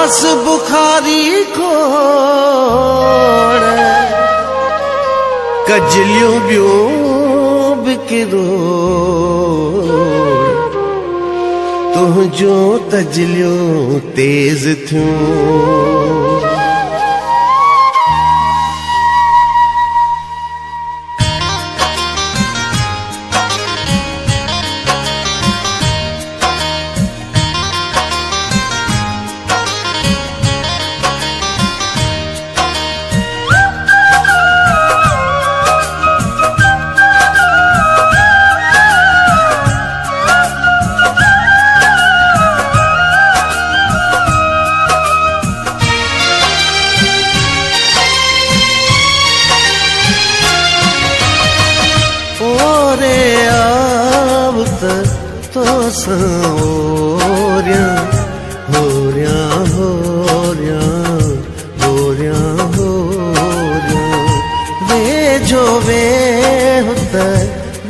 आस बुखारी खोड़ कजलियों बियो बिकरो तुझो तजलियों तेज थियूं। तो सोरिया हो रिया हो रिया हो रिया हो रिया वे जो वे होता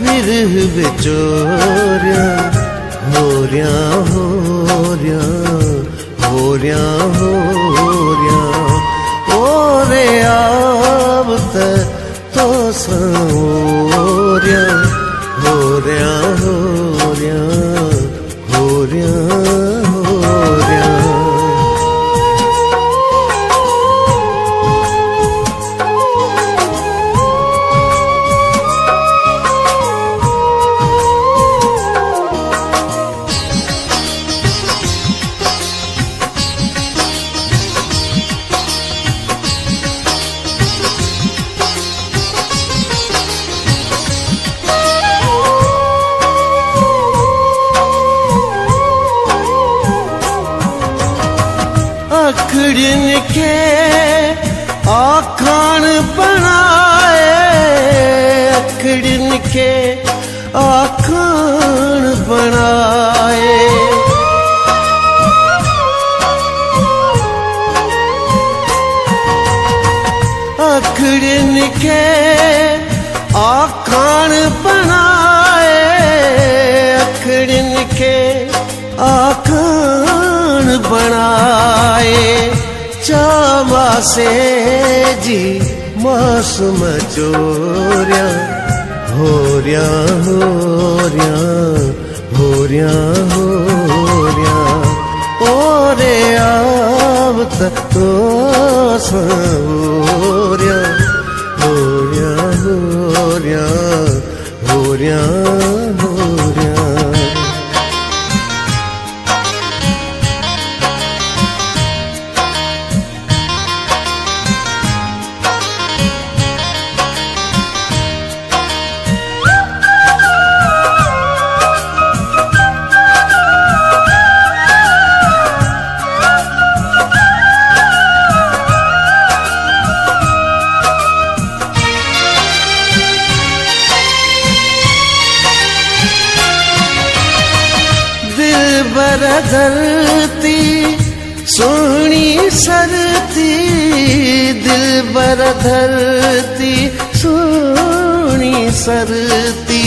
विरह बेचोरिया हो रिया हो रिया हो रिया हो रिया ओ रे आवत तो सोरिया हो रिया हो रिया हो रिया हो रिया। अखड़िन के आखान बनाए अखड़िन के आखान बनाए अखड़िन के आखान बनाए अखड़िन के आखान बनाए चावा से जी मौसम चोरिया हो रिया हो रिया हो रिया हो रिया ओ रे आवत तो सोरिया हो रिया हो रिया हो रिया हो रिया। धरती सोनी सरती दिल बर धरती सोनी सरती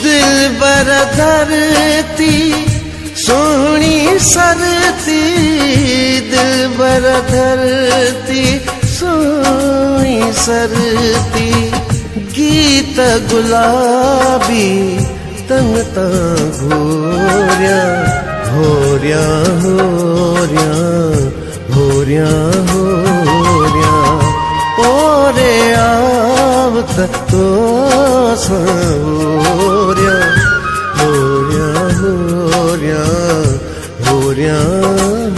दिल बर धरती सोनी सरती दिल बर धरती सोनी सरती गीत गुलाबी तंगता घोरिया हो रिया हो रिया हो रिया हो रिया ओ रे आवत तो सोरिया हो रिया हो रिया हो रिया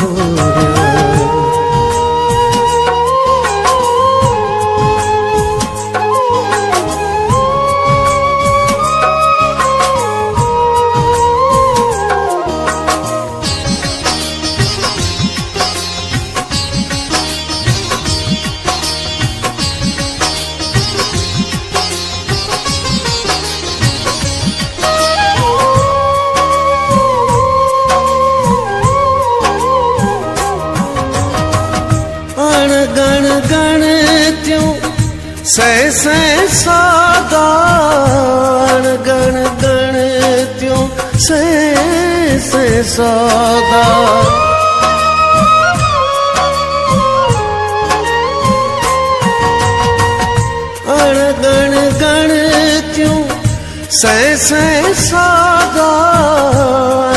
हो रिया। गण गण त्यों सै सै सादा गण गण से सौदा अणगण गण क्यों से सौदा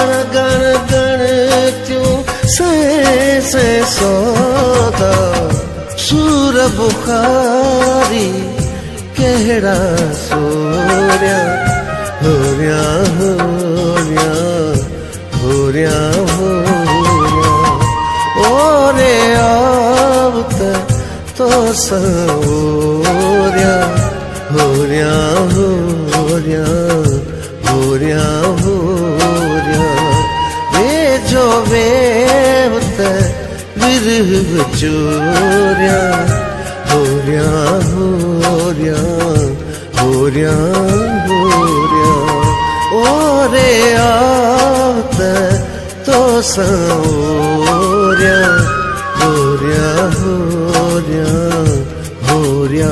अणगण गण क्यों से सौदा सूर बुखारी केड़ा सोरिया होरिया होरिया होरिया होरिया ओरे आवत तो सौरिया होरिया होरिया होरिया होरिया वे जो वेवत विरह चोरिया होरिया होरिया होरिया होरिया ओरे आवत तो सौरिया होरिया होरिया होरिया